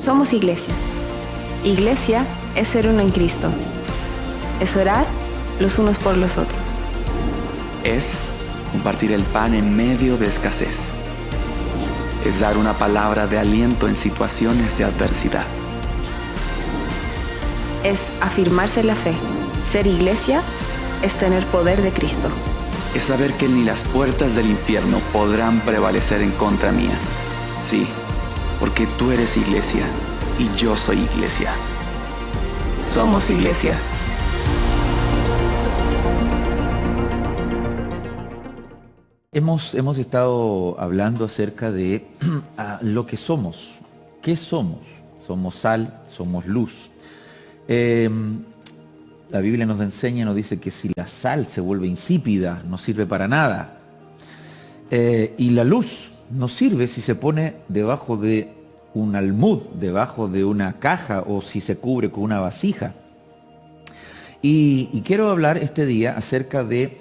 Somos iglesia. Iglesia es ser uno en Cristo. Es orar los unos por los otros. Es compartir el pan en medio de escasez. Es dar una palabra de aliento en situaciones de adversidad. Es afirmarse en la fe. Ser iglesia es tener poder de Cristo. Es saber que ni las puertas del infierno podrán prevalecer en contra mía. Sí, porque tú eres iglesia y yo soy iglesia. Somos iglesia. Hemos estado hablando acerca de lo que somos. ¿Qué somos? Somos sal, somos luz. La Biblia nos enseña, nos dice que si la sal se vuelve insípida, no sirve para nada. Y la luz no sirve si se pone debajo de un almud, debajo de una caja o si se cubre con una vasija. Y quiero hablar este día acerca de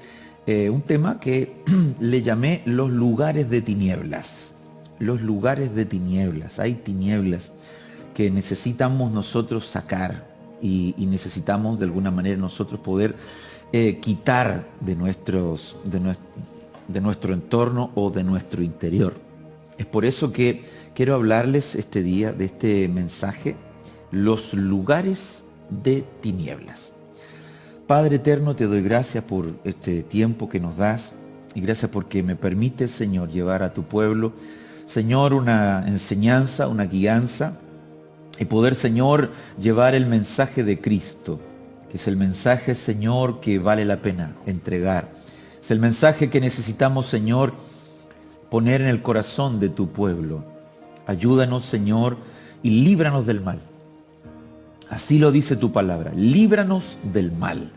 un tema que le llamé los lugares de tinieblas. Los lugares de tinieblas. Hay tinieblas que necesitamos nosotros sacar y necesitamos de alguna manera nosotros poder quitar de nuestro entorno o de nuestro interior. Es por eso que quiero hablarles este día de este mensaje, los lugares de tinieblas. Padre eterno, te doy gracias por este tiempo que nos das y gracias porque me permites, Señor, llevar a tu pueblo, Señor, una enseñanza, una guianza y poder, Señor, llevar el mensaje de Cristo, que es el mensaje, Señor, que vale la pena entregar. Es el mensaje que necesitamos, Señor, poner en el corazón de tu pueblo. Ayúdanos, Señor, y líbranos del mal. Así lo dice tu palabra, líbranos del mal.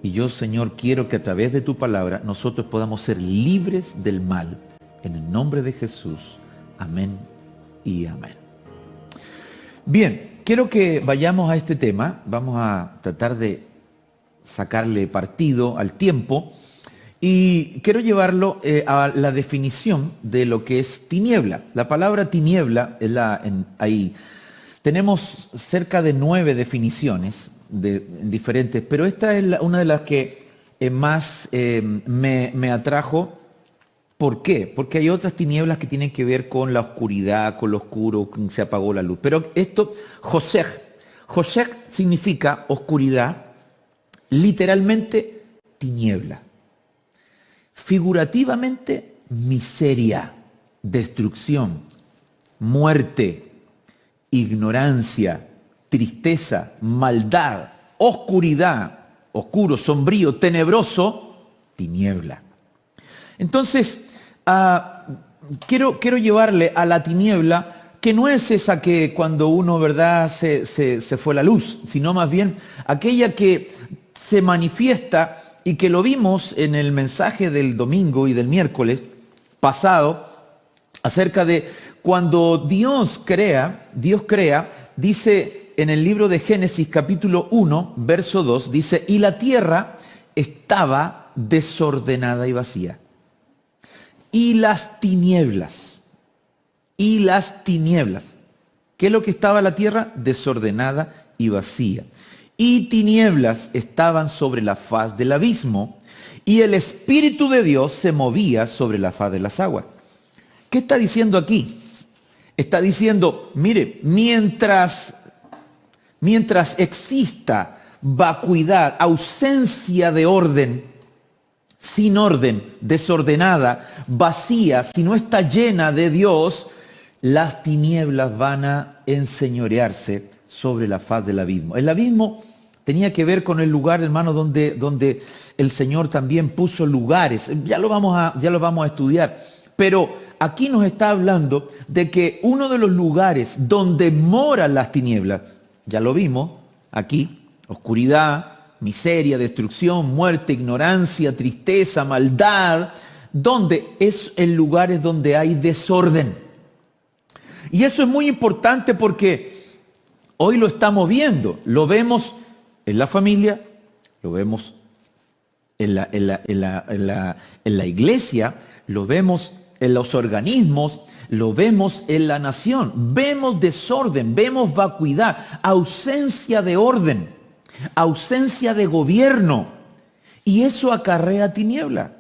Y yo, Señor, quiero que a través de tu palabra nosotros podamos ser libres del mal. En el nombre de Jesús. Amén y amén. Bien, quiero que vayamos a este tema. Vamos a tratar de sacarle partido al tiempo. Y quiero llevarlo a la definición de lo que es tiniebla. La palabra tiniebla es ahí. Tenemos cerca de 9 definiciones diferentes, pero esta es una de las que más me atrajo. ¿Por qué? Porque hay otras tinieblas que tienen que ver con la oscuridad, con lo oscuro, con se apagó la luz. Pero esto, Joseg significa oscuridad, literalmente tiniebla. Figurativamente, miseria, destrucción, muerte, ignorancia, tristeza, maldad, oscuridad, oscuro, sombrío, tenebroso, tiniebla. Entonces, quiero llevarle a la tiniebla, que no es esa que cuando uno, ¿verdad?, se fue la luz, sino más bien aquella que se manifiesta y que lo vimos en el mensaje del domingo y del miércoles pasado, acerca de cuando Dios crea, dice en el libro de Génesis capítulo 1, verso 2, dice, y la tierra estaba desordenada y vacía. Y las tinieblas. ¿Qué es lo que estaba la tierra? Desordenada y vacía. Y tinieblas estaban sobre la faz del abismo, y el Espíritu de Dios se movía sobre la faz de las aguas. ¿Qué está diciendo aquí? Está diciendo, mire, mientras exista vacuidad, ausencia de orden, sin orden, desordenada, vacía, si no está llena de Dios, las tinieblas van a enseñorearse sobre la faz del abismo. El abismo tenía que ver con el lugar, hermano, donde el Señor también puso lugares. Ya lo vamos a estudiar. Pero aquí nos está hablando de que uno de los lugares donde moran las tinieblas, ya lo vimos aquí, oscuridad, miseria, destrucción, muerte, ignorancia, tristeza, maldad, donde es en lugares donde hay desorden. Y eso es muy importante porque hoy lo estamos viendo, lo vemos en la familia, lo vemos en la iglesia, lo vemos en los organismos, lo vemos en la nación. Vemos desorden, vemos vacuidad, ausencia de orden, ausencia de gobierno. Y eso acarrea tiniebla.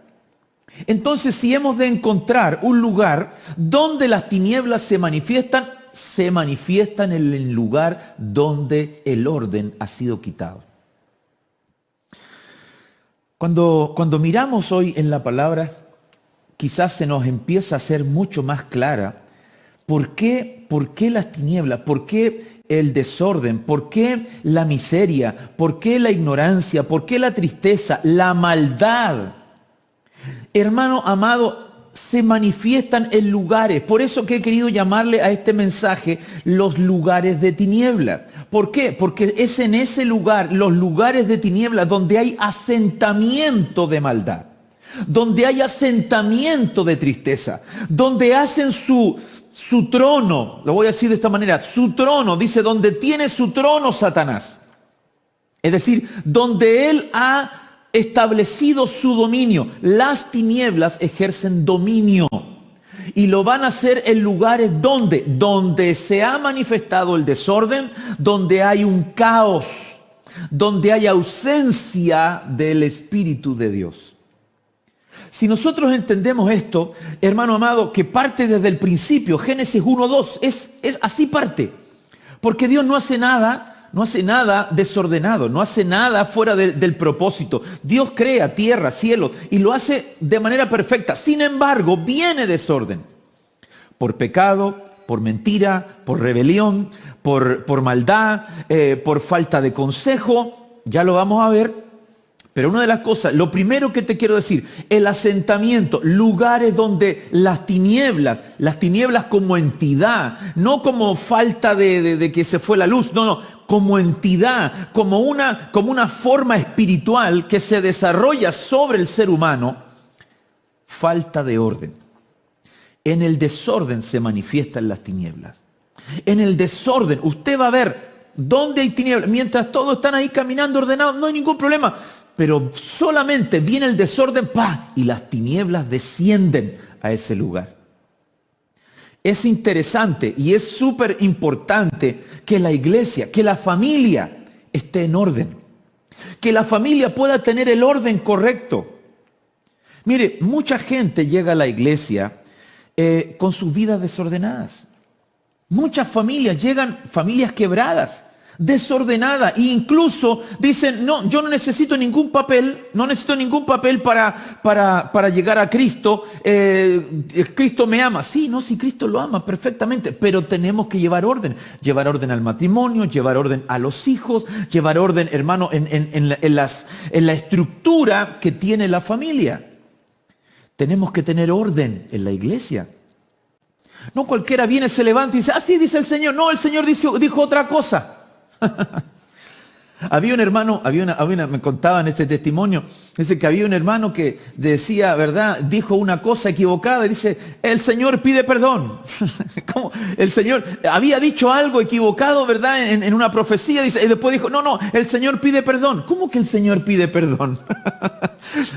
Entonces, si hemos de encontrar un lugar donde las tinieblas se manifiestan en el lugar donde el orden ha sido quitado. Cuando miramos hoy en la palabra, quizás se nos empieza a hacer mucho más clara por qué las tinieblas, por qué el desorden, por qué la miseria, por qué la ignorancia, por qué la tristeza, la maldad. Hermano amado, se manifiestan en lugares. Por eso que he querido llamarle a este mensaje los lugares de tiniebla. ¿Por qué? Porque es en ese lugar, los lugares de tiniebla, donde hay asentamiento de maldad, donde hay asentamiento de tristeza, donde hacen su trono, lo voy a decir de esta manera, su trono, dice, donde tiene su trono Satanás. Es decir, donde él ha establecido su dominio. Las tinieblas ejercen dominio y lo van a hacer en lugares donde se ha manifestado el desorden, donde hay un caos, donde hay ausencia del Espíritu de Dios. Si nosotros entendemos esto, hermano amado, que parte desde el principio, Génesis 1:2, es así parte, porque Dios no hace nada desordenado, no hace nada fuera del propósito. Dios crea tierra, cielo, y lo hace de manera perfecta. Sin embargo, viene desorden. Por pecado, por mentira, por rebelión, por maldad, por falta de consejo. Ya lo vamos a ver. Pero una de las cosas, lo primero que te quiero decir, el asentamiento, lugares donde las tinieblas como entidad, no como falta de que se fue la luz, no, como entidad, como una forma espiritual que se desarrolla sobre el ser humano, falta de orden. En el desorden se manifiestan las tinieblas. En el desorden, usted va a ver dónde hay tinieblas. Mientras todos están ahí caminando ordenados, no hay ningún problema. Pero solamente viene el desorden, ¡pah!, y las tinieblas descienden a ese lugar. Es interesante y es súper importante que la iglesia, que la familia esté en orden. Que la familia pueda tener el orden correcto. Mire, mucha gente llega a la iglesia con sus vidas desordenadas. Muchas familias llegan, familias quebradas, desordenada, e incluso dicen, no, yo no necesito ningún papel para llegar a Cristo. Cristo me ama. Sí, no, si Cristo lo ama perfectamente, pero tenemos que llevar orden al matrimonio, llevar orden a los hijos, llevar orden, hermano, en la estructura que tiene la familia. Tenemos que tener orden en la iglesia. No cualquiera viene, se levanta y dice, así dice el Señor. No, el Señor dijo otra cosa. Había un hermano, me contaban este testimonio, dice que había un hermano que decía, ¿verdad? Dijo una cosa equivocada y dice, el Señor pide perdón. ¿Cómo? El Señor había dicho algo equivocado, ¿verdad? En una profecía, dice, y después dijo, no, el Señor pide perdón. ¿Cómo que el Señor pide perdón?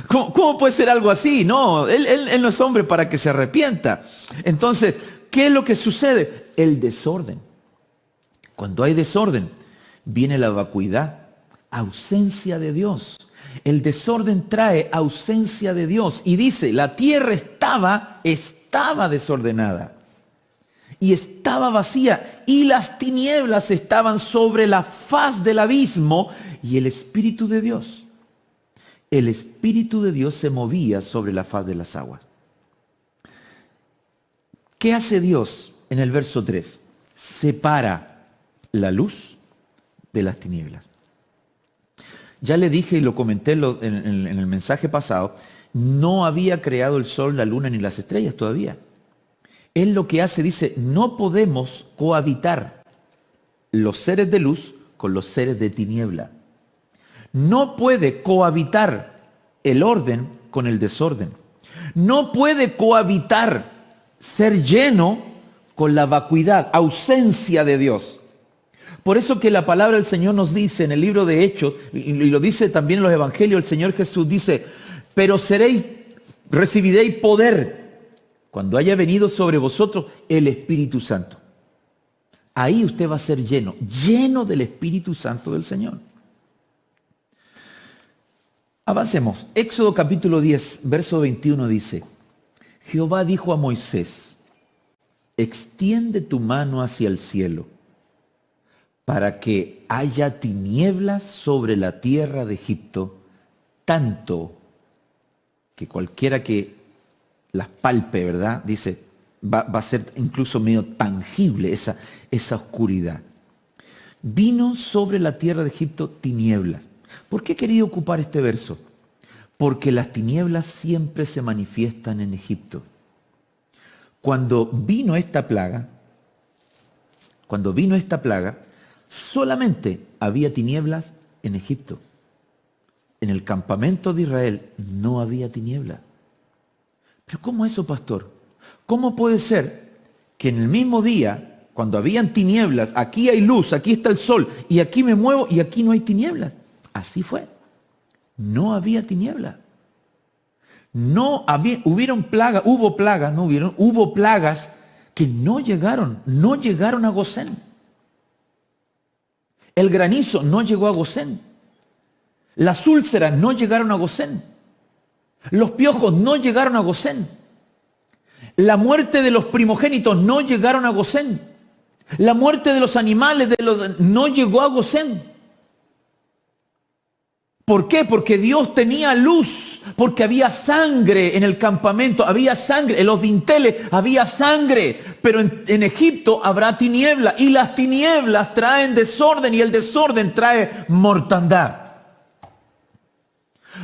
¿Cómo puede ser algo así? No, él no es hombre para que se arrepienta. Entonces, ¿qué es lo que sucede? El desorden. Cuando hay desorden, viene la vacuidad, ausencia de Dios. El desorden trae ausencia de Dios. Y dice, la tierra estaba desordenada. Y estaba vacía. Y las tinieblas estaban sobre la faz del abismo. Y el Espíritu de Dios se movía sobre la faz de las aguas. ¿Qué hace Dios en el verso 3? Separa la luz de las tinieblas. Ya le dije y lo comenté en el mensaje pasado, no había creado el sol, la luna ni las estrellas todavía. Él lo que hace, dice, no podemos cohabitar los seres de luz con los seres de tiniebla. No puede cohabitar el orden con el desorden. No puede cohabitar ser lleno con la vacuidad, ausencia de Dios. Por eso que la palabra del Señor nos dice en el libro de Hechos, y lo dice también en los evangelios, el Señor Jesús dice, pero recibiréis poder cuando haya venido sobre vosotros el Espíritu Santo. Ahí usted va a ser lleno del Espíritu Santo del Señor. Avancemos. Éxodo capítulo 10, verso 21 dice, Jehová dijo a Moisés, extiende tu mano hacia el cielo, para que haya tinieblas sobre la tierra de Egipto, tanto que cualquiera que las palpe, ¿verdad? Dice, va a ser incluso medio tangible esa oscuridad. Vino sobre la tierra de Egipto tinieblas. ¿Por qué he querido ocupar este verso? Porque las tinieblas siempre se manifiestan en Egipto. Cuando vino esta plaga, solamente había tinieblas en Egipto. En el campamento de Israel no había tinieblas. ¿Pero cómo eso, pastor? ¿Cómo puede ser que en el mismo día, cuando habían tinieblas, aquí hay luz, aquí está el sol, y aquí me muevo y aquí no hay tinieblas? Así fue. No había tinieblas. Hubo plagas que no llegaron a Gosén. El granizo no llegó a Gosén. Las úlceras no llegaron a Gosén. Los piojos no llegaron a Gosén. La muerte de los primogénitos no llegaron a Gosén. La muerte de los animales no llegó a Gosén. ¿Por qué? Porque Dios tenía luz, porque había sangre en el campamento, había sangre, en los dinteles había sangre, pero en Egipto habrá tiniebla, y las tinieblas traen desorden, y el desorden trae mortandad.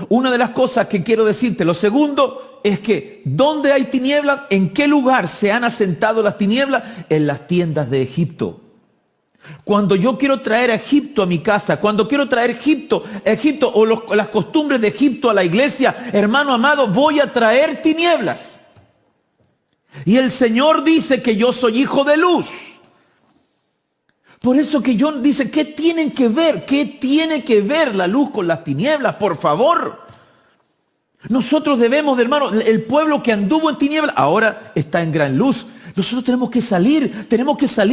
Una de las cosas que quiero decirte, lo segundo, es que ¿dónde hay tinieblas? ¿En qué lugar se han asentado las tinieblas? En las tiendas de Egipto. Cuando yo quiero traer a Egipto a mi casa, cuando quiero traer Egipto o las costumbres de Egipto a la iglesia, hermano amado, voy a traer tinieblas. Y el Señor dice que yo soy hijo de luz. Por eso que John dice, ¿qué tienen que ver? ¿Qué tiene que ver la luz con las tinieblas? Por favor. Nosotros debemos, hermano, el pueblo que anduvo en tinieblas, ahora está en gran luz. Nosotros tenemos que salir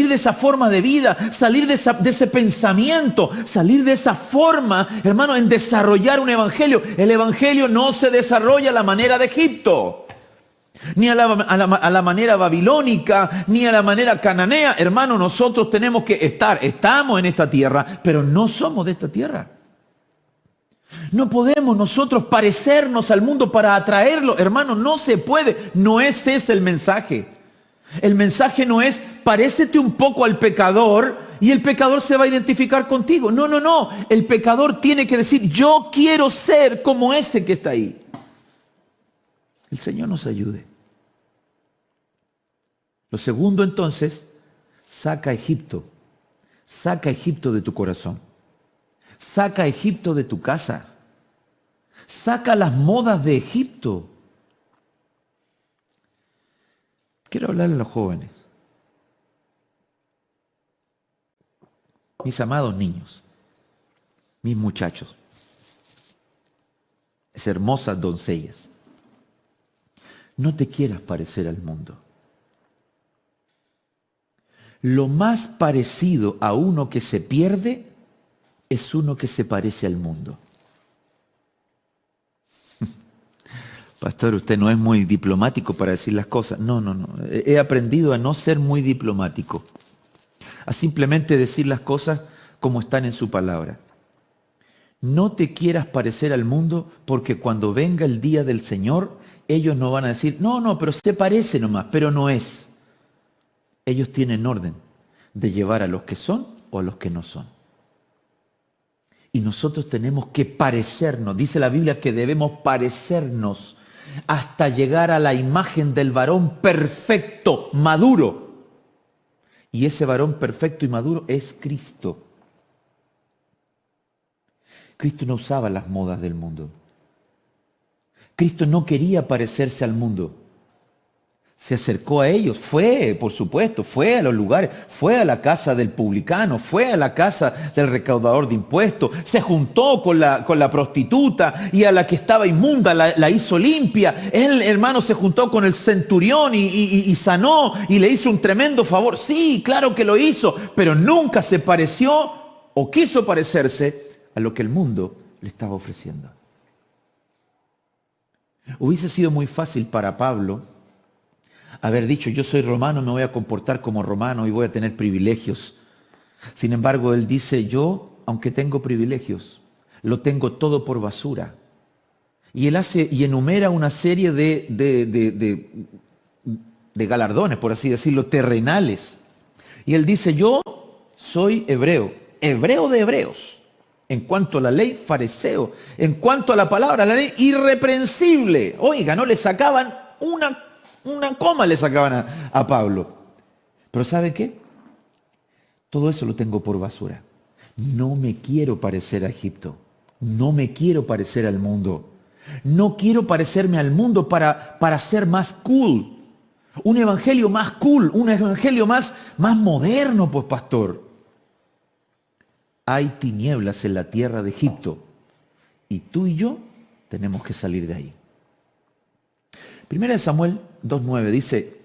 de esa forma de vida, salir de ese pensamiento, salir de esa forma, hermano, en desarrollar un evangelio. El evangelio no se desarrolla a la manera de Egipto, ni a la manera babilónica, ni a la manera cananea. Hermano, nosotros tenemos que estamos en esta tierra, pero no somos de esta tierra. No podemos nosotros parecernos al mundo para atraerlo, hermano, no se puede. No es ese el mensaje. El mensaje no es parécete un poco al pecador y el pecador se va a identificar contigo. No. El pecador tiene que decir, yo quiero ser como ese que está ahí. El Señor nos ayude. Lo segundo, entonces, saca a Egipto. Saca a Egipto de tu corazón. Saca a Egipto de tu casa. Saca las modas de Egipto. Quiero hablarle a los jóvenes. Mis amados niños, mis muchachos, esas hermosas doncellas, no te quieras parecer al mundo. Lo más parecido a uno que se pierde es uno que se parece al mundo. Pastor, usted no es muy diplomático para decir las cosas. No. He aprendido a no ser muy diplomático. A simplemente decir las cosas como están en su palabra. No te quieras parecer al mundo, porque cuando venga el día del Señor, ellos no van a decir, no, pero se parece nomás, pero no es. Ellos tienen orden de llevar a los que son o a los que no son. Y nosotros tenemos que parecernos. Dice la Biblia que debemos parecernos hasta llegar a la imagen del varón perfecto, maduro. Y ese varón perfecto y maduro es Cristo. Cristo no usaba las modas del mundo. Cristo no quería parecerse al mundo. Se acercó a ellos, fue, por supuesto, fue a los lugares, fue a la casa del publicano, fue a la casa del recaudador de impuestos, se juntó con la prostituta y a la que estaba inmunda la hizo limpia. Él, hermano, se juntó con el centurión y sanó y le hizo un tremendo favor. Sí, claro que lo hizo, pero nunca se pareció o quiso parecerse a lo que el mundo le estaba ofreciendo. Hubiese sido muy fácil para Pablo haber dicho, yo soy romano, me voy a comportar como romano y voy a tener privilegios. Sin embargo, él dice, yo, aunque tengo privilegios, lo tengo todo por basura. Y él hace y enumera una serie de galardones, por así decirlo, terrenales. Y él dice, yo soy hebreo, hebreo de hebreos. En cuanto a la ley, fariseo. En cuanto a la palabra, la ley, irreprensible. Oiga, no le sacaban una coma le sacaban a Pablo. Pero ¿sabe qué? Todo eso lo tengo por basura. No me quiero parecer a Egipto. No me quiero parecer al mundo. No quiero parecerme al mundo para ser más cool. Un evangelio más cool, un evangelio más moderno, pues pastor. Hay tinieblas en la tierra de Egipto. Y tú y yo tenemos que salir de ahí. Primera de Samuel 2:9 dice,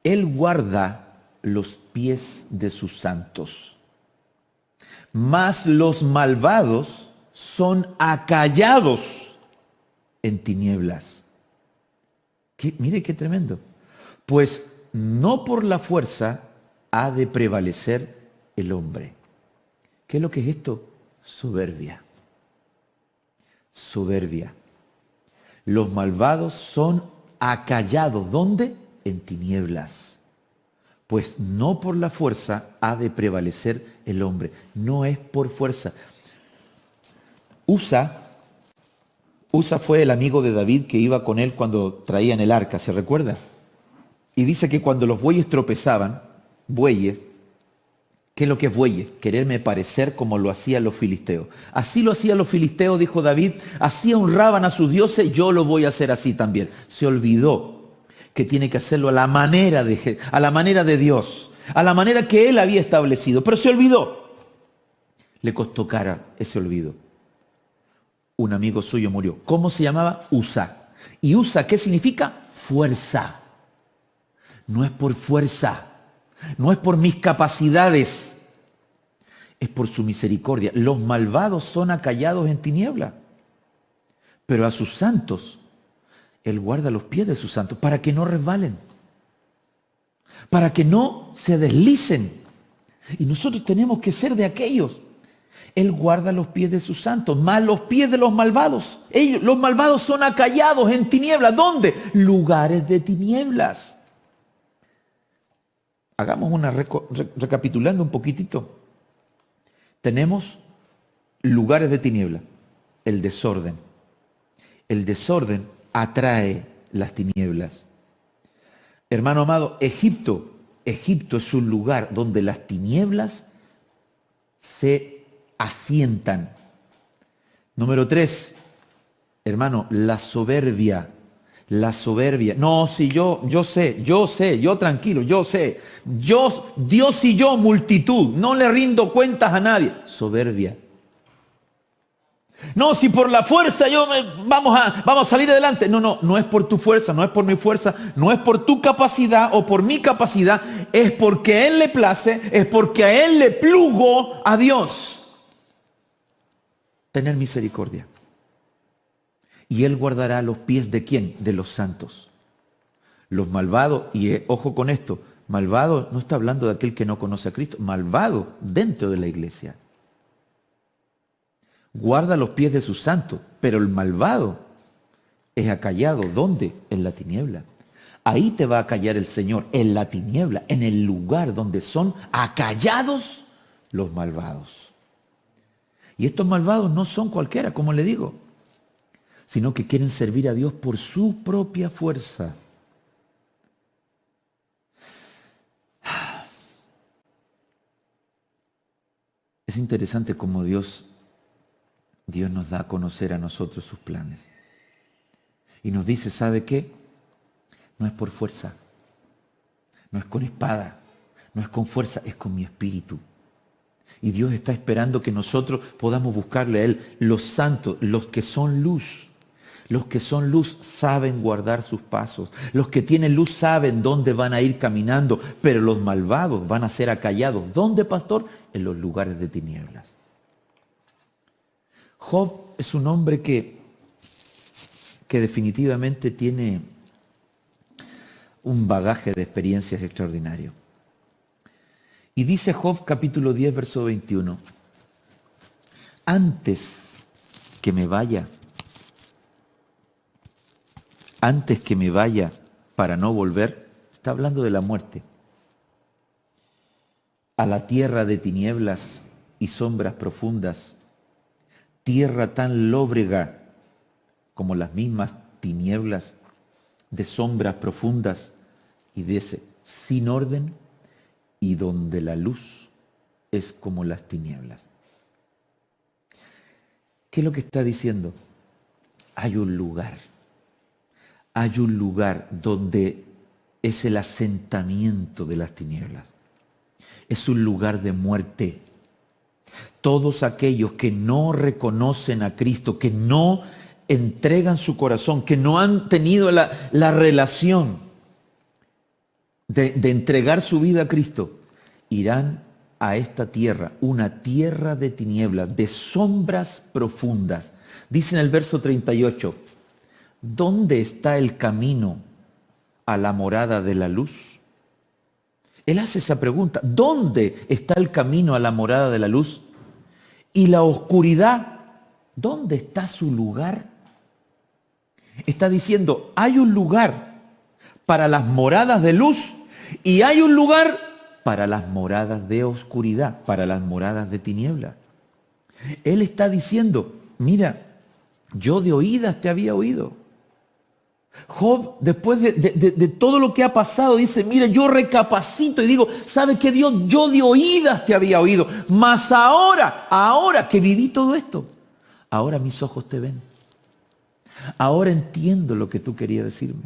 Él guarda los pies de sus santos, mas los malvados son acallados en tinieblas. Mire qué tremendo. Pues no por la fuerza ha de prevalecer el hombre. ¿Qué es lo que es esto? Soberbia. Soberbia. Los malvados son acallados. ¿Dónde? En tinieblas. Pues no por la fuerza ha de prevalecer el hombre. No es por fuerza. Usa fue el amigo de David que iba con él cuando traían el arca, ¿se recuerda? Y dice que cuando los bueyes tropezaban, bueyes, ¿qué es lo que es bueyes? Quererme parecer como lo hacían los filisteos. Así lo hacían los filisteos, dijo David, así honraban a sus dioses, yo lo voy a hacer así también. Se olvidó que tiene que hacerlo a la manera de Dios, a la manera que él había establecido, pero se olvidó. Le costó cara ese olvido. Un amigo suyo murió. ¿Cómo se llamaba? Usa. ¿Y Usa qué significa? Fuerza. No es por fuerza. No es por mis capacidades, es por su misericordia. Los malvados son acallados en tiniebla, pero a sus santos, Él guarda los pies de sus santos para que no resbalen, para que no se deslicen. Y nosotros tenemos que ser de aquellos. Él guarda los pies de sus santos, más los pies de los malvados. Los malvados son acallados en tinieblas. ¿Dónde? Lugares de tinieblas. Hagamos recapitulando un poquitito. Tenemos lugares de tiniebla, el desorden. El desorden atrae las tinieblas. Hermano amado, Egipto es un lugar donde las tinieblas se asientan. Número 3, hermano, la soberbia. La soberbia. No, si yo sé, yo tranquilo, yo sé. Dios y yo multitud, no le rindo cuentas a nadie. Soberbia. No, si por la fuerza vamos a salir adelante. No es por tu fuerza, no es por mi fuerza, no es por tu capacidad o por mi capacidad, es porque a Él le place, es porque a Él le plugo a Dios tener misericordia. Y Él guardará los pies ¿de quién? De los santos. Los malvados, y ojo con esto, malvado no está hablando de aquel que no conoce a Cristo, malvado dentro de la iglesia. Guarda los pies de sus santos, pero el malvado es acallado. ¿Dónde? En la tiniebla. Ahí te va a acallar el Señor, en la tiniebla, en el lugar donde son acallados los malvados. Y estos malvados no son cualquiera, como le digo, sino que quieren servir a Dios por su propia fuerza. Es interesante cómo Dios nos da a conocer a nosotros sus planes. Y nos dice, ¿sabe qué? No es por fuerza, no es con espada, no es con fuerza, es con mi espíritu. Y Dios está esperando que nosotros podamos buscarle a Él. Los santos, los que son luz, saben guardar sus pasos. Los que tienen luz saben dónde van a ir caminando, pero los malvados van a ser acallados. ¿Dónde, pastor? En los lugares de tinieblas. Job es un hombre que definitivamente tiene un bagaje de experiencias extraordinario. Y dice Job capítulo 10, verso 21, antes que me vaya para no volver, está hablando de la muerte, a la tierra de tinieblas y sombras profundas, tierra tan lóbrega como las mismas tinieblas, de sombras profundas y de sin orden, y donde la luz es como las tinieblas. ¿Qué es lo que está diciendo? Hay un lugar donde es el asentamiento de las tinieblas. Es un lugar de muerte. Todos aquellos que no reconocen a Cristo, que no entregan su corazón, que no han tenido la relación de entregar su vida a Cristo, irán a esta tierra, una tierra de tinieblas, de sombras profundas. Dice en el verso 38, ¿dónde está el camino a la morada de la luz? Él hace esa pregunta, ¿dónde está el camino a la morada de la luz? Y la oscuridad, ¿dónde está su lugar? Está diciendo, hay un lugar para las moradas de luz y hay un lugar para las moradas de oscuridad, para las moradas de tinieblas. Él está diciendo, mira, yo de oídas te había oído. Job, después de todo lo que ha pasado, dice, mira, yo recapacito y digo, ¿sabe qué, Dios? Yo de oídas te había oído, mas ahora que viví todo esto, ahora mis ojos te ven. Ahora entiendo lo que tú querías decirme.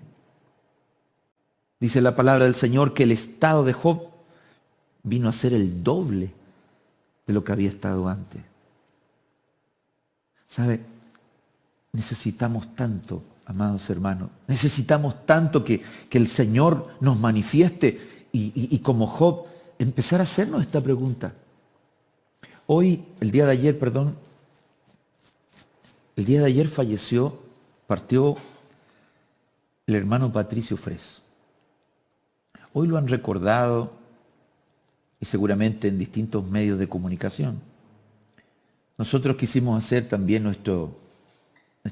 Dice la palabra del Señor que el estado de Job vino a ser el doble de lo que había estado antes. ¿Sabe? Necesitamos tanto, amados hermanos, necesitamos tanto que el Señor nos manifieste y como Job, empezar a hacernos esta pregunta. El día de ayer partió el hermano Patricio Fres. Hoy lo han recordado y seguramente en distintos medios de comunicación. Nosotros quisimos hacer también nuestro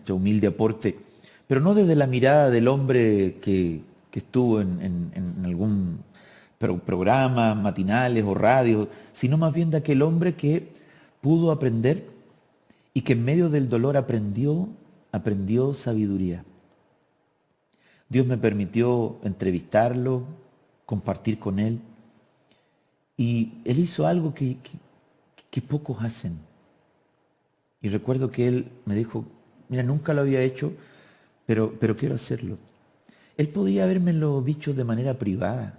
humilde aporte, pero no desde la mirada del hombre que estuvo en algún programa, matinales o radio, sino más bien de aquel hombre que pudo aprender y que en medio del dolor aprendió sabiduría. Dios me permitió entrevistarlo, compartir con él, y él hizo algo que pocos hacen. Y recuerdo que él me dijo, mira, nunca lo había hecho, pero quiero hacerlo. Él podía habérmelo dicho de manera privada.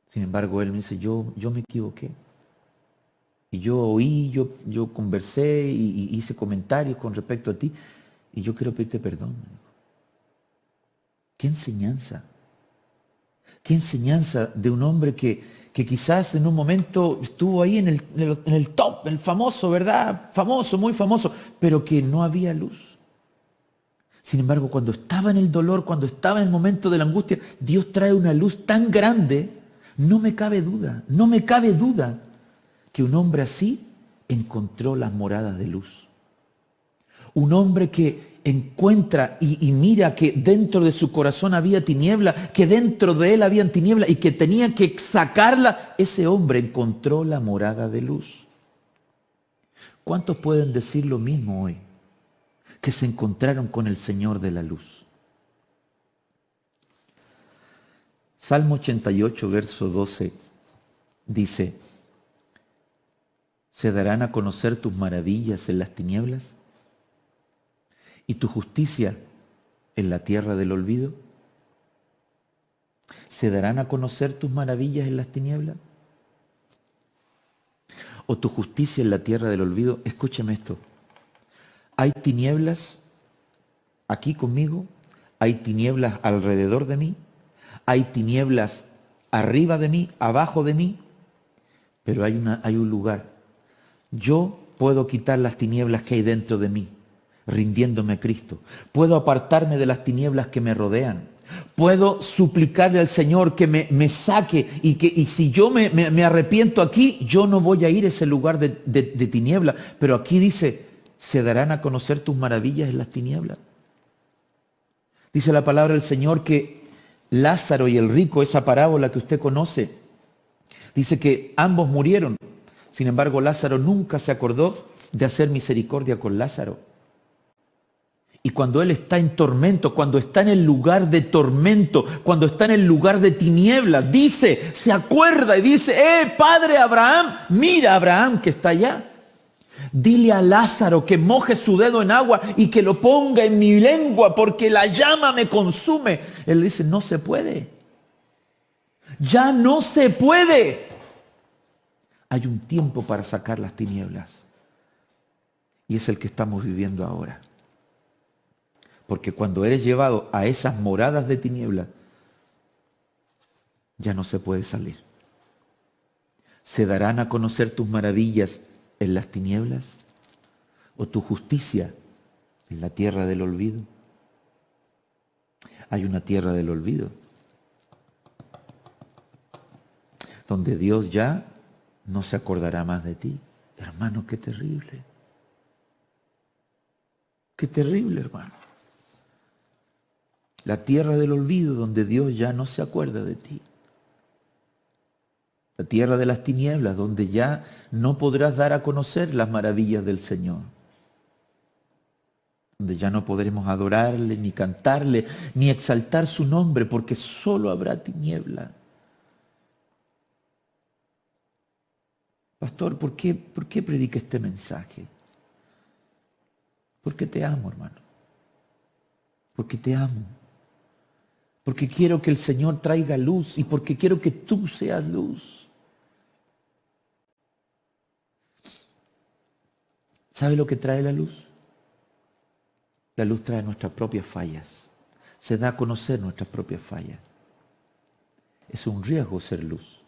Sin embargo, él me dice, yo me equivoqué. Y yo oí, yo conversé y hice comentarios con respecto a ti, y yo quiero pedirte perdón. ¡Qué enseñanza! ¡Qué enseñanza de un hombre que quizás en un momento estuvo ahí en el top, el famoso, ¿verdad? Famoso, muy famoso, pero que no había luz. Sin embargo, cuando estaba en el dolor, cuando estaba en el momento de la angustia, Dios trae una luz tan grande, no me cabe duda que un hombre así encontró las moradas de luz. Un hombre que encuentra y mira que dentro de su corazón había tiniebla, que dentro de él había tiniebla y que tenía que sacarla, ese hombre encontró la morada de luz. ¿Cuántos pueden decir lo mismo hoy? Que se encontraron con el Señor de la luz. Salmo 88, verso 12, dice, ¿se darán a conocer tus maravillas en las tinieblas y tu justicia en la tierra del olvido? ¿Se darán a conocer tus maravillas en las tinieblas? ¿O tu justicia en la tierra del olvido? Escúchame esto. Hay tinieblas aquí conmigo, hay tinieblas alrededor de mí, hay tinieblas arriba de mí, abajo de mí, pero hay un lugar. Yo puedo quitar las tinieblas que hay dentro de mí, rindiéndome a Cristo. Puedo apartarme de las tinieblas que me rodean. Puedo suplicarle al Señor que me saque y si yo me arrepiento aquí, yo no voy a ir a ese lugar de tinieblas. Pero aquí dice, ¿se darán a conocer tus maravillas en las tinieblas? Dice la palabra del Señor que Lázaro y el rico, esa parábola que usted conoce, dice que ambos murieron. Sin embargo, Lázaro nunca se acordó de hacer misericordia con Lázaro. Y cuando él está en tormento, cuando está en el lugar de tormento, cuando está en el lugar de tinieblas, dice, se acuerda y dice, Padre Abraham, mira a Abraham que está allá. Dile a Lázaro que moje su dedo en agua y que lo ponga en mi lengua porque la llama me consume. Él dice, no se puede. Ya no se puede. Hay un tiempo para sacar las tinieblas. Y es el que estamos viviendo ahora. Porque cuando eres llevado a esas moradas de tinieblas, ya no se puede salir. ¿Se darán a conocer tus maravillas en las tinieblas? ¿O tu justicia en la tierra del olvido? Hay una tierra del olvido, donde Dios ya no se acordará más de ti. Hermano, qué terrible. Qué terrible, hermano. La tierra del olvido, donde Dios ya no se acuerda de ti. La tierra de las tinieblas, donde ya no podrás dar a conocer las maravillas del Señor. Donde ya no podremos adorarle, ni cantarle, ni exaltar su nombre, porque solo habrá tiniebla. Pastor, ¿por qué predica este mensaje? Porque te amo, hermano. Porque te amo. Porque quiero que el Señor traiga luz y porque quiero que tú seas luz. ¿Sabe lo que trae la luz? La luz trae nuestras propias fallas. Se da a conocer nuestras propias fallas. Es un riesgo ser luz.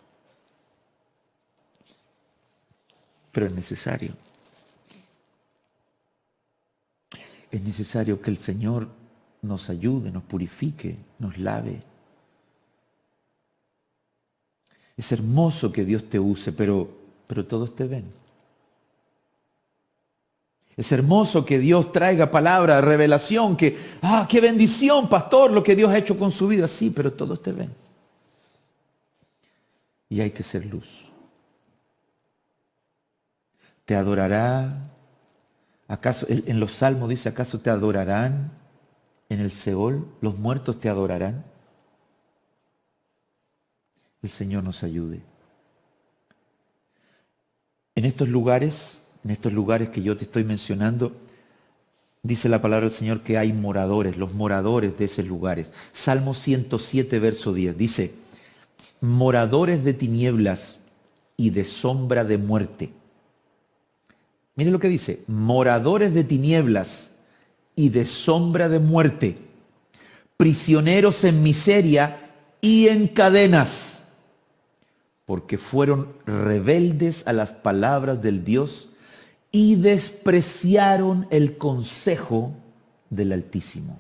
Pero es necesario. Es necesario que el Señor nos ayude, nos purifique, nos lave. Es hermoso que Dios te use, pero todos te ven. Es hermoso que Dios traiga palabra, revelación, qué bendición, pastor, lo que Dios ha hecho con su vida. Sí, pero todos te ven. Y hay que ser luz. Te adorará. ¿Acaso en los salmos dice, acaso te adorarán en el Seol? ¿Los muertos te adorarán? El Señor nos ayude. En estos lugares que yo te estoy mencionando, dice la palabra del Señor que hay moradores, los moradores de esos lugares. Salmo 107, verso 10, dice, moradores de tinieblas y de sombra de muerte. Mire lo que dice, moradores de tinieblas y de sombra de muerte, prisioneros en miseria y en cadenas, porque fueron rebeldes a las palabras del Dios y despreciaron el consejo del Altísimo.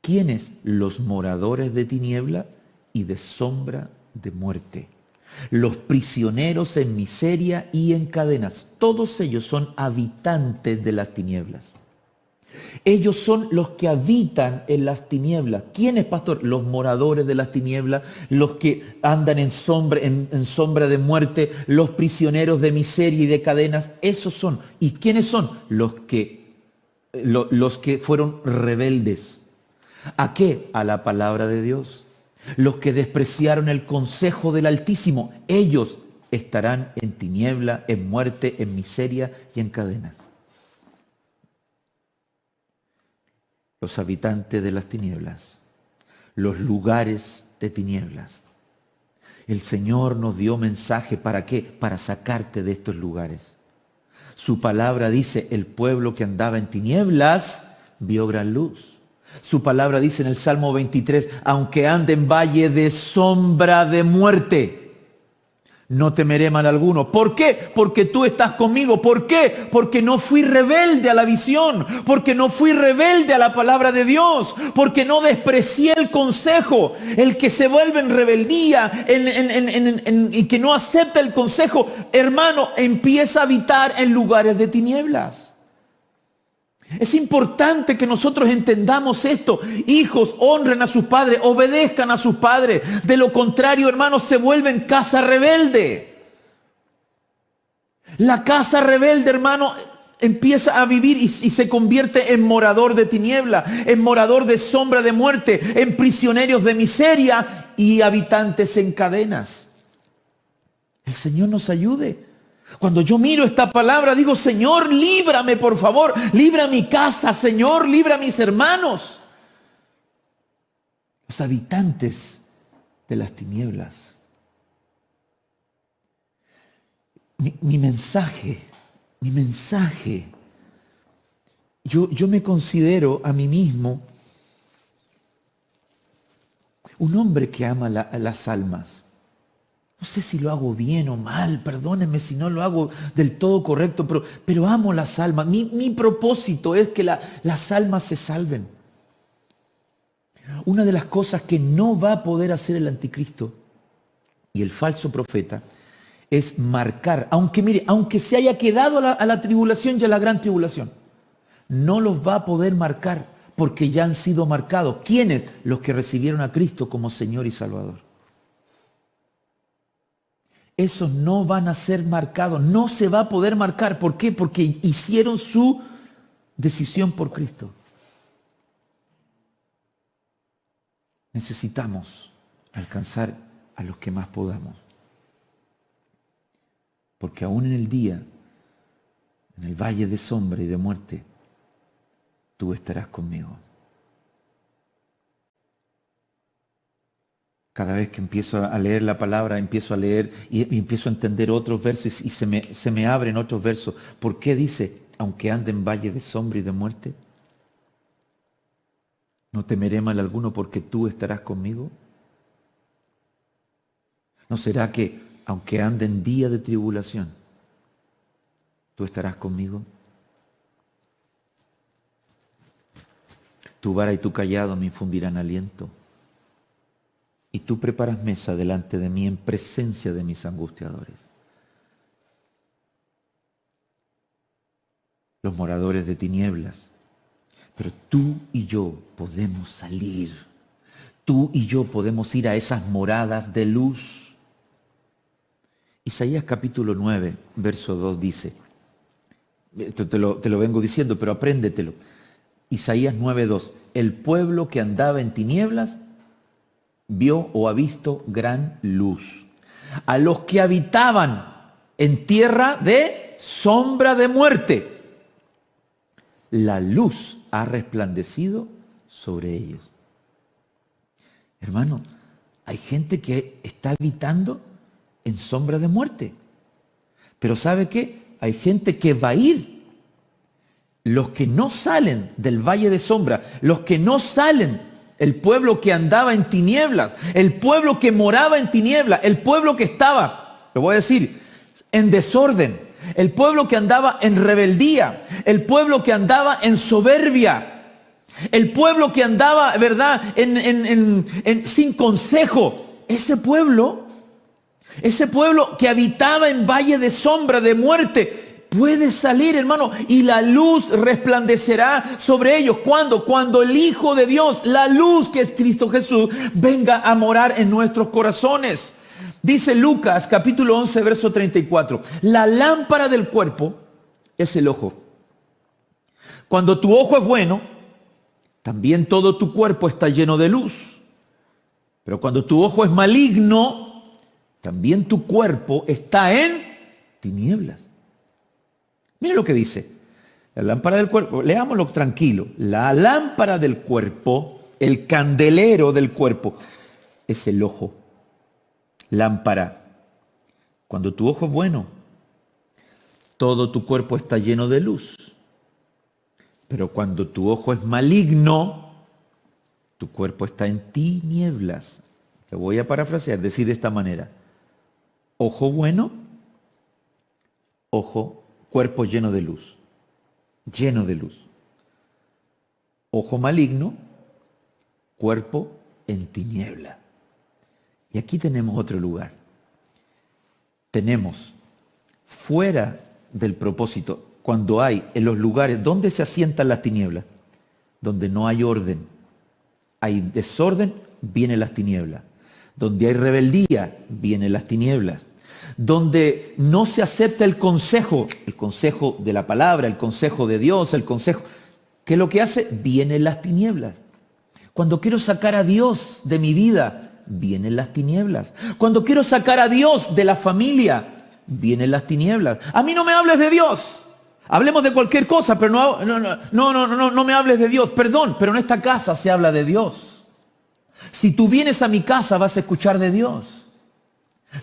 ¿Quiénes? Los moradores de tiniebla y de sombra de muerte. Los prisioneros en miseria y en cadenas. Todos ellos son habitantes de las tinieblas. Ellos son los que habitan en las tinieblas. ¿Quiénes, pastor? Los moradores de las tinieblas, los que andan en sombra de muerte, los prisioneros de miseria y de cadenas. Esos son. ¿Y quiénes son? Los que fueron rebeldes. ¿A qué? A la palabra de Dios. Los que despreciaron el consejo del Altísimo, ellos estarán en tiniebla, en muerte, en miseria y en cadenas. Los habitantes de las tinieblas, los lugares de tinieblas. El Señor nos dio mensaje, ¿para qué? Para sacarte de estos lugares. Su palabra dice, el pueblo que andaba en tinieblas vio gran luz. Su palabra dice en el Salmo 23, aunque ande en valle de sombra de muerte, no temeré mal alguno. ¿Por qué? Porque tú estás conmigo. ¿Por qué? Porque no fui rebelde a la visión. Porque no fui rebelde a la palabra de Dios. Porque no desprecié el consejo. El que se vuelve en rebeldía y que no acepta el consejo, hermano, empieza a habitar en lugares de tinieblas. Es importante que nosotros entendamos esto. Hijos, honren a sus padres, obedezcan a sus padres. De lo contrario, hermanos, se vuelven casa rebelde. La casa rebelde, hermano, empieza a vivir y se convierte en morador de tiniebla, en morador de sombra de muerte, en prisioneros de miseria y habitantes en cadenas. El Señor nos ayude. Cuando yo miro esta palabra, digo, Señor, líbrame, por favor. Libra mi casa, Señor, libra a mis hermanos. Los habitantes de las tinieblas. Mi mensaje. Yo me considero a mí mismo un hombre que ama las almas. No sé si lo hago bien o mal, perdónenme si no lo hago del todo correcto, pero amo las almas. Mi propósito es que las almas se salven. Una de las cosas que no va a poder hacer el anticristo y el falso profeta es marcar, aunque se haya quedado a la tribulación y a la gran tribulación, no los va a poder marcar porque ya han sido marcados. ¿Quiénes? Los que recibieron a Cristo como Señor y Salvador. Esos no van a ser marcados, no se va a poder marcar. ¿Por qué? Porque hicieron su decisión por Cristo. Necesitamos alcanzar a los que más podamos. Porque aún en el día, en el valle de sombra y de muerte, tú estarás conmigo. Cada vez que empiezo a leer la palabra, empiezo a leer y empiezo a entender otros versos y se me abren otros versos. ¿Por qué dice, aunque ande en valle de sombra y de muerte, no temeré mal alguno porque tú estarás conmigo? ¿No será que, aunque ande en día de tribulación, tú estarás conmigo? Tu vara y tu cayado me infundirán aliento. Y tú preparas mesa delante de mí en presencia de mis angustiadores. Los moradores de tinieblas. Pero tú y yo podemos salir. Tú y yo podemos ir a esas moradas de luz. Isaías capítulo 9, verso 2 dice, esto te lo vengo diciendo, pero apréndetelo. Isaías 9, 2, el pueblo que andaba en tinieblas vio o ha visto gran luz. A los que habitaban en tierra de sombra de muerte, la luz ha resplandecido sobre ellos. Hermano, hay gente que está habitando en sombra de muerte. Pero ¿sabe qué? Hay gente que va a ir. Los que no salen del valle de sombra, los que no salen, el pueblo que andaba en tinieblas, el pueblo que moraba en tinieblas, el pueblo que estaba, lo voy a decir, en desorden, el pueblo que andaba en rebeldía, el pueblo que andaba en soberbia, el pueblo que andaba, ¿verdad?, sin consejo. Ese pueblo que habitaba en valle de sombra, de muerte, puede salir, hermano, y la luz resplandecerá sobre ellos. ¿Cuándo? Cuando el Hijo de Dios, la luz que es Cristo Jesús, venga a morar en nuestros corazones. Dice Lucas capítulo 11, verso 34. La lámpara del cuerpo es el ojo. Cuando tu ojo es bueno, también todo tu cuerpo está lleno de luz. Pero cuando tu ojo es maligno, también tu cuerpo está en tinieblas. Mire lo que dice. La lámpara del cuerpo, leámoslo tranquilo. La lámpara del cuerpo el candelero del cuerpo, es el ojo. Lámpara. Cuando tu ojo es bueno, todo tu cuerpo está lleno de luz. Pero cuando tu ojo es maligno, tu cuerpo está en tinieblas. Te voy a parafrasear, decir de esta manera. Ojo bueno, ojo, cuerpo lleno de luz. Lleno de luz. Ojo maligno, cuerpo en tiniebla. Y aquí tenemos otro lugar. Tenemos fuera del propósito, cuando hay en los lugares donde se asientan las tinieblas, donde no hay orden, hay desorden, vienen las tinieblas. Donde hay rebeldía, vienen las tinieblas. Donde no se acepta el consejo de la palabra, el consejo de Dios, el consejo, ¿qué es lo que hace? Vienen las tinieblas. Cuando quiero sacar a Dios de mi vida, vienen las tinieblas. Cuando quiero sacar a Dios de la familia, vienen las tinieblas. A mí no me hables de Dios. Hablemos de cualquier cosa, pero no me hables de Dios. Perdón, pero en esta casa se habla de Dios. Si tú vienes a mi casa vas a escuchar de Dios.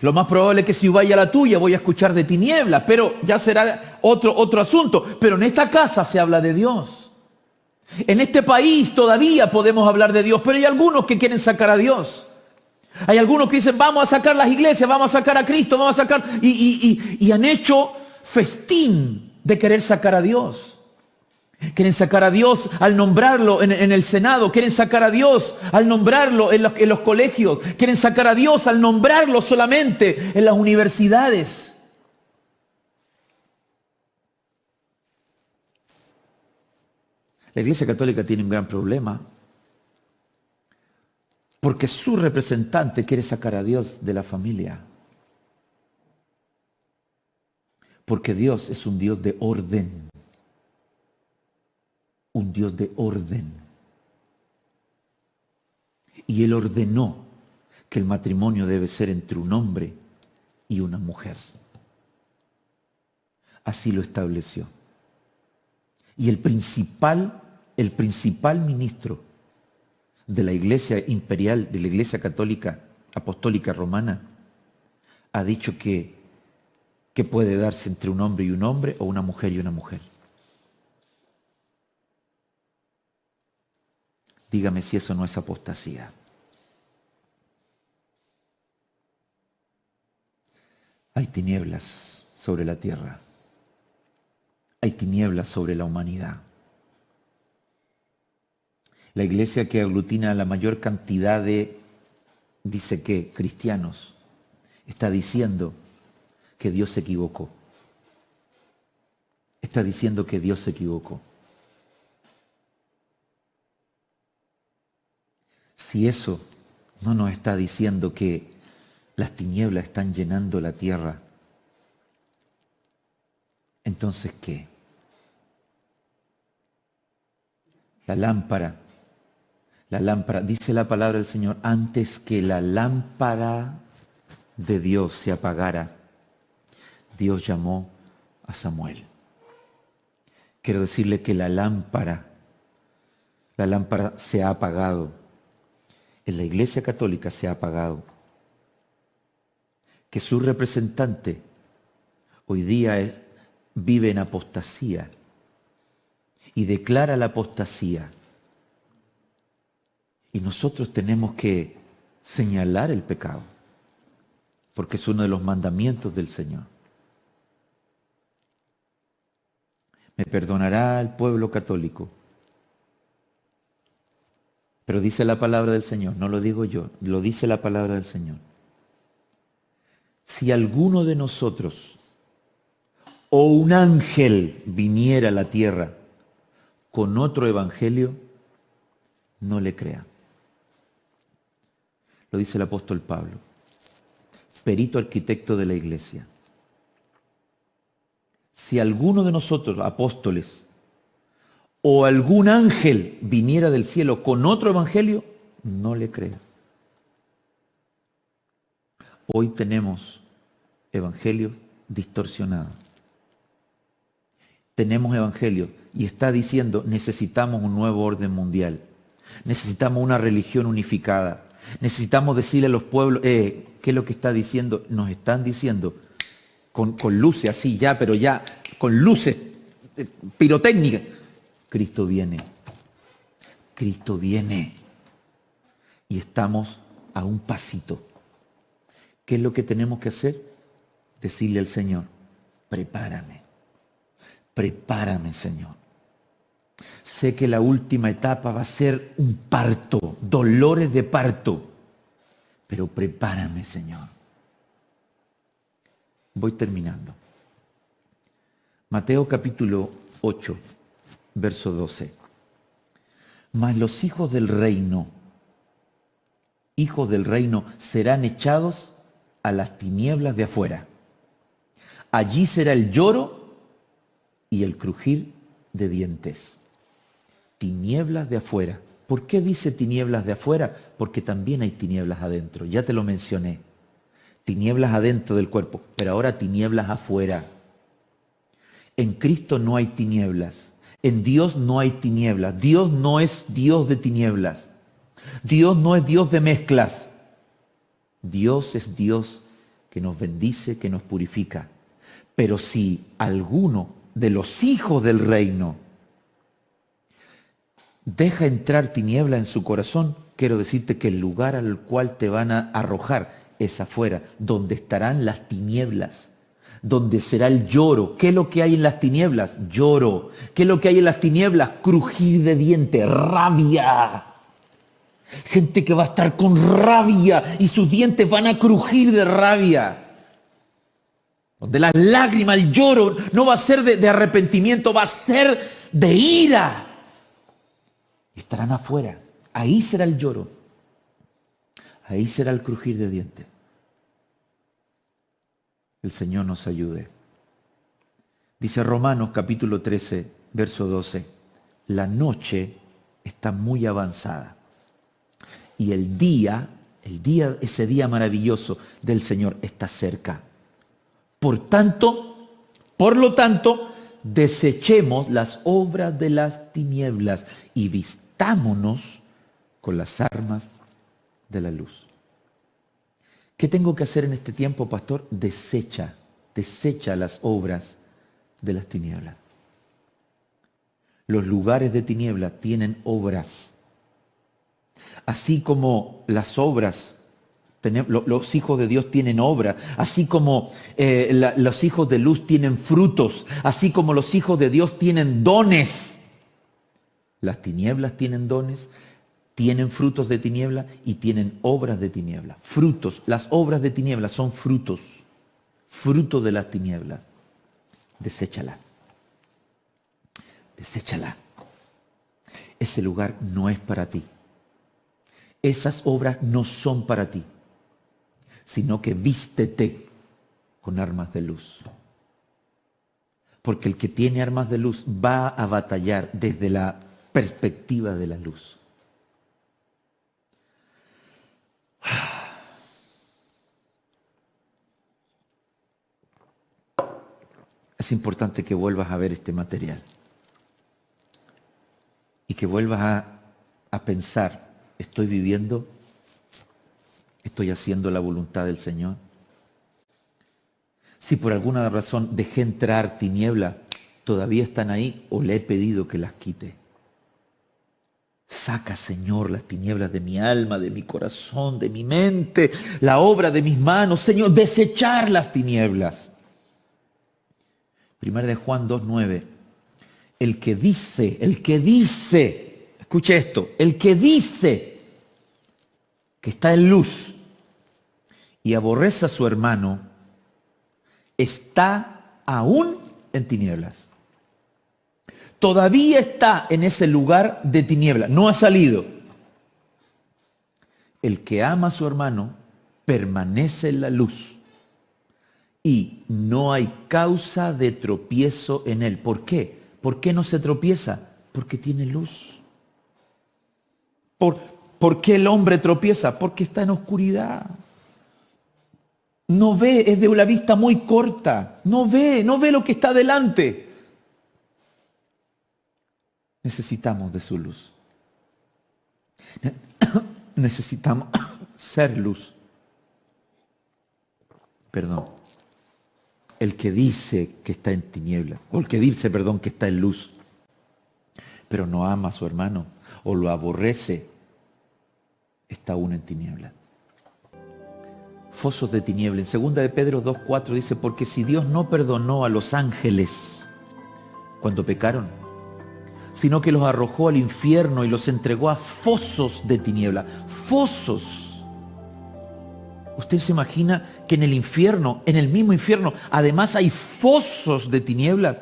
Lo más probable es que si vaya a la tuya voy a escuchar de tinieblas, pero ya será otro asunto. Pero en esta casa se habla de Dios. En este país todavía podemos hablar de Dios, pero hay algunos que quieren sacar a Dios. Hay algunos que dicen, vamos a sacar las iglesias, vamos a sacar a Cristo, vamos a sacar... Y han hecho festín de querer sacar a Dios. Quieren sacar a Dios al nombrarlo en el Senado. Quieren sacar a Dios al nombrarlo en los colegios. Quieren sacar a Dios al nombrarlo solamente en las universidades. La Iglesia Católica tiene un gran problema porque su representante quiere sacar a Dios de la familia. Porque Dios es un Dios de orden. Un Dios de orden. Y Él ordenó que el matrimonio debe ser entre un hombre y una mujer. Así lo estableció. Y el principal ministro de la Iglesia imperial, de la Iglesia Católica Apostólica Romana, ha dicho que puede darse entre un hombre y un hombre o una mujer y una mujer. Dígame si eso no es apostasía. Hay tinieblas sobre la tierra. Hay tinieblas sobre la humanidad. La iglesia que aglutina a la mayor cantidad de, dice que, cristianos, está diciendo que Dios se equivocó. Está diciendo que Dios se equivocó. Si eso no nos está diciendo que las tinieblas están llenando la tierra, entonces ¿qué? La lámpara, dice la palabra del Señor, antes que la lámpara de Dios se apagara, Dios llamó a Samuel. Quiero decirle que la lámpara se ha apagado. En la Iglesia Católica se ha apagado. Que su representante hoy día vive en apostasía y declara la apostasía. Y nosotros tenemos que señalar el pecado, porque es uno de los mandamientos del Señor. Me perdonará el pueblo católico. Pero dice la palabra del Señor, no lo digo yo, lo dice la palabra del Señor. Si alguno de nosotros o un ángel viniera a la tierra con otro evangelio, no le crea. Lo dice el apóstol Pablo, perito arquitecto de la iglesia. Si alguno de nosotros, apóstoles, o algún ángel viniera del cielo con otro evangelio, no le crea. Hoy tenemos evangelios distorsionados. Tenemos evangelios y está diciendo necesitamos un nuevo orden mundial. Necesitamos una religión unificada. Necesitamos decirle a los pueblos, ¿qué es lo que está diciendo? Nos están diciendo con luces así ya, pero ya con luces pirotécnicas. Cristo viene. Cristo viene. Y estamos a un pasito. ¿Qué es lo que tenemos que hacer? Decirle al Señor, prepárame. Prepárame, Señor. Sé que la última etapa va a ser un parto, dolores de parto. Pero prepárame, Señor. Voy terminando. Mateo capítulo 8, verso 12. Mas los hijos del reino serán echados a las tinieblas de afuera. Allí será el lloro y el crujir de dientes. Tinieblas de afuera. ¿Por qué dice tinieblas de afuera? Porque también hay tinieblas adentro. Ya te lo mencioné. Tinieblas adentro del cuerpo, pero ahora tinieblas afuera. En Cristo no hay tinieblas. En Dios no hay tinieblas. Dios no es Dios de tinieblas. Dios no es Dios de mezclas. Dios es Dios que nos bendice, que nos purifica. Pero si alguno de los hijos del reino deja entrar tiniebla en su corazón, quiero decirte que el lugar al cual te van a arrojar es afuera, donde estarán las tinieblas, donde será el lloro. ¿Qué es lo que hay en las tinieblas? Lloro. ¿Qué es lo que hay en las tinieblas? Crujir de dientes, rabia. Gente que va a estar con rabia y sus dientes van a crujir de rabia. Donde las lágrimas, el lloro, no va a ser de arrepentimiento, va a ser de ira. Estarán afuera. Ahí será el lloro. Ahí será el crujir de dientes. El Señor nos ayude. Dice Romanos capítulo 13, verso 12. La noche está muy avanzada. Y ese día maravilloso del Señor está cerca. Por lo tanto, desechemos las obras de las tinieblas y vistámonos con las armas de la luz. ¿Qué tengo que hacer en este tiempo, pastor? Desecha las obras de las tinieblas. Los lugares de tinieblas tienen obras. Así como las obras, los hijos de Dios tienen obra, así como los hijos de luz tienen frutos, así como los hijos de Dios tienen dones. Las tinieblas tienen dones, tienen frutos de tiniebla y tienen obras de tiniebla. Frutos, las obras de tiniebla son frutos, fruto de las tinieblas. Deséchala. Deséchala. Ese lugar no es para ti. Esas obras no son para ti, sino que vístete con armas de luz. Porque el que tiene armas de luz va a batallar desde la perspectiva de la luz. Es importante que vuelvas a ver este material y que vuelvas a pensar, ¿estoy viviendo? ¿Estoy haciendo la voluntad del Señor? Si por alguna razón dejé entrar tiniebla, ¿todavía están ahí o le he pedido que las quite? Saca, Señor, las tinieblas de mi alma, de mi corazón, de mi mente, la obra de mis manos. Señor, desechar las tinieblas. Primera de Juan 2:9. El que dice, escuche esto, el que dice que está en luz y aborrece a su hermano, está aún en tinieblas. Todavía está en ese lugar de tinieblas, no ha salido. El que ama a su hermano permanece en la luz y no hay causa de tropiezo en él. ¿Por qué? ¿Por qué no se tropieza? Porque tiene luz. ¿Por qué el hombre tropieza? Porque está en oscuridad. No ve, es de una vista muy corta. No ve lo que está delante. Necesitamos de su luz. Necesitamos ser luz. Perdón. El que dice que está en tiniebla, o el que dice, perdón, que está en luz, pero no ama a su hermano o lo aborrece, está aún en tiniebla. Fosos de tiniebla. En 2 de Pedro 2:4 dice, porque si Dios no perdonó a los ángeles cuando pecaron, sino que los arrojó al infierno y los entregó a fosos de tiniebla. Fosos. ¿Usted se imagina que en el infierno, en el mismo infierno, además hay fosos de tinieblas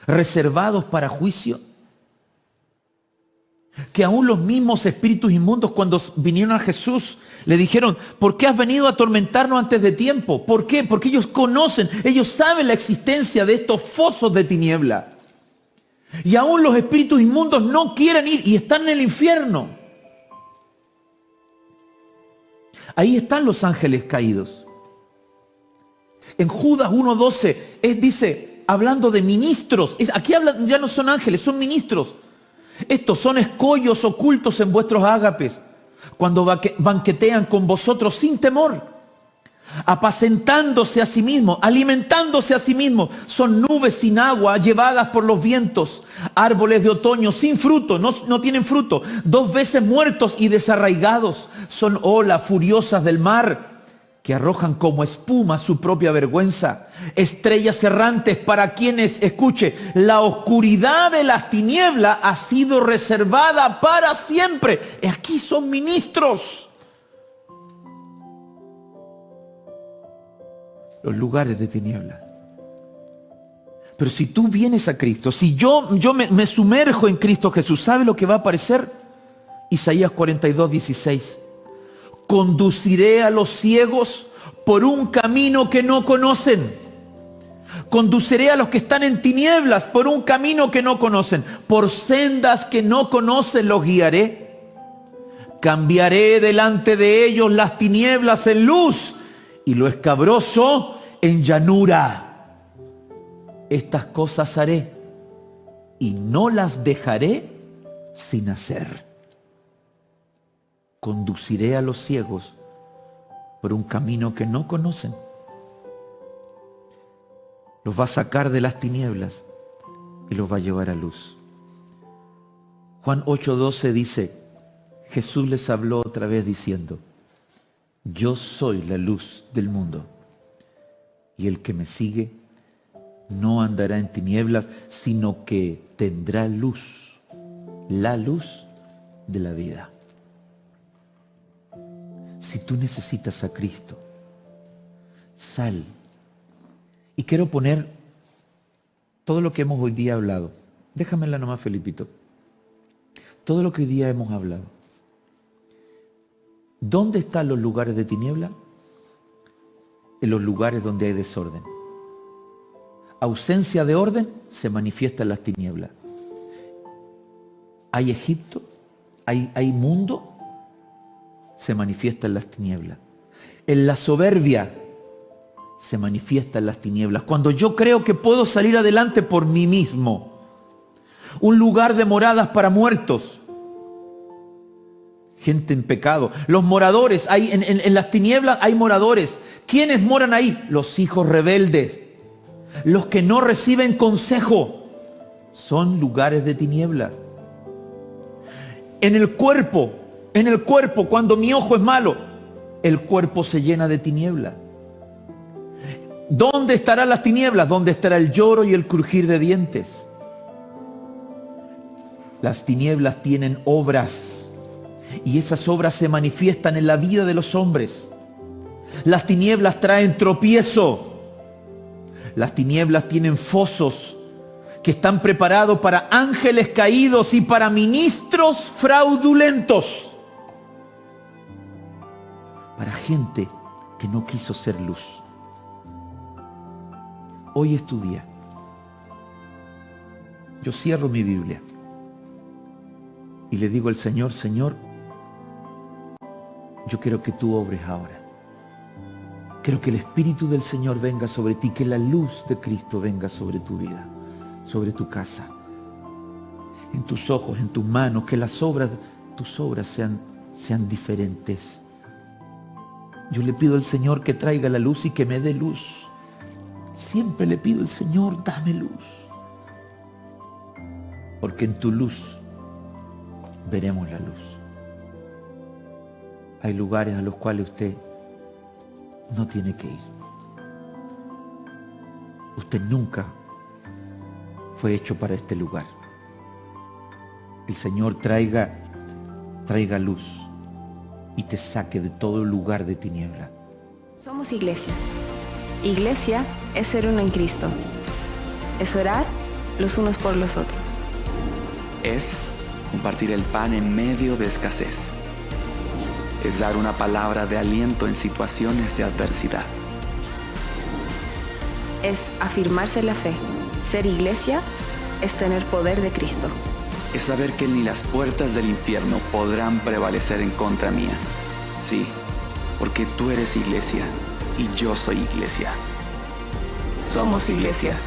reservados para juicio? Que aún los mismos espíritus inmundos, cuando vinieron a Jesús, le dijeron, ¿por qué has venido a atormentarnos antes de tiempo? ¿Por qué? Porque ellos conocen, ellos saben la existencia de estos fosos de tiniebla. Y aún los espíritus inmundos no quieren ir y están en el infierno. Ahí están los ángeles caídos. En Judas 1:12 dice, hablando de ministros, aquí ya no son ángeles, son ministros. Estos son escollos ocultos en vuestros ágapes, cuando banquetean con vosotros sin temor, apacentándose a sí mismos, alimentándose a sí mismos. Son nubes sin agua llevadas por los vientos, árboles de otoño sin fruto, no tienen fruto, 2 veces muertos y desarraigados. Son olas furiosas del mar que arrojan como espuma su propia vergüenza. Estrellas errantes para quienes, escuche, la oscuridad de las tinieblas ha sido reservada para siempre. Aquí son ministros. Los lugares de tinieblas. Pero si tú vienes a Cristo, si yo me sumerjo en Cristo Jesús, ¿sabe lo que va a aparecer? Isaías 42:16. Conduciré a los ciegos por un camino que no conocen. Conduciré a los que están en tinieblas por un camino que no conocen. Por sendas que no conocen los guiaré. Cambiaré delante de ellos las tinieblas en luz y lo escabroso en llanura. Estas cosas haré y no las dejaré sin hacer. Conduciré a los ciegos por un camino que no conocen. Los va a sacar de las tinieblas y los va a llevar a luz. Juan 8:12 dice, Jesús les habló otra vez diciendo, yo soy la luz del mundo, y el que me sigue no andará en tinieblas, sino que tendrá luz, la luz de la vida. Si tú necesitas a Cristo, sal. Y quiero poner todo lo que hemos hoy día hablado. Déjamela nomás, Felipito. Todo lo que hoy día hemos hablado. ¿Dónde están los lugares de tiniebla? En los lugares donde hay desorden. Ausencia de orden se manifiesta en las tinieblas. Hay Egipto, hay mundo, se manifiesta en las tinieblas. En la soberbia se manifiesta en las tinieblas. Cuando yo creo que puedo salir adelante por mí mismo. Un lugar de moradas para muertos. Gente en pecado. Los moradores, en las tinieblas hay moradores. ¿Quiénes moran ahí? Los hijos rebeldes. Los que no reciben consejo. Son lugares de tinieblas. En el cuerpo, cuando mi ojo es malo, el cuerpo se llena de tinieblas. ¿Dónde estarán las tinieblas? ¿Dónde estará el lloro y el crujir de dientes? Las tinieblas tienen obras y esas obras se manifiestan en la vida de los hombres. Las tinieblas traen tropiezo. Las tinieblas tienen fosos que están preparados para ángeles caídos y para ministros fraudulentos. Para gente que no quiso ser luz. Hoy es tu día. Yo cierro mi Biblia y le digo al Señor, Señor, yo quiero que tú obres ahora. Quiero que el Espíritu del Señor venga sobre ti, que la luz de Cristo venga sobre tu vida, sobre tu casa, en tus ojos, en tus manos, que las obras tus obras sean diferentes. Yo le pido al Señor que traiga la luz y que me dé luz. Siempre le pido al Señor, dame luz. Porque en tu luz veremos la luz. Hay lugares a los cuales usted no tiene que ir. Usted nunca fue hecho para este lugar. El Señor traiga luz y te saque de todo lugar de tiniebla. Somos iglesia. Iglesia es ser uno en Cristo. Es orar los unos por los otros. Es compartir el pan en medio de escasez. Es dar una palabra de aliento en situaciones de adversidad. Es afirmarse en la fe. Ser iglesia es tener poder de Cristo. Es saber que ni las puertas del infierno podrán prevalecer en contra mía. Sí, porque tú eres iglesia y yo soy iglesia. Somos iglesia.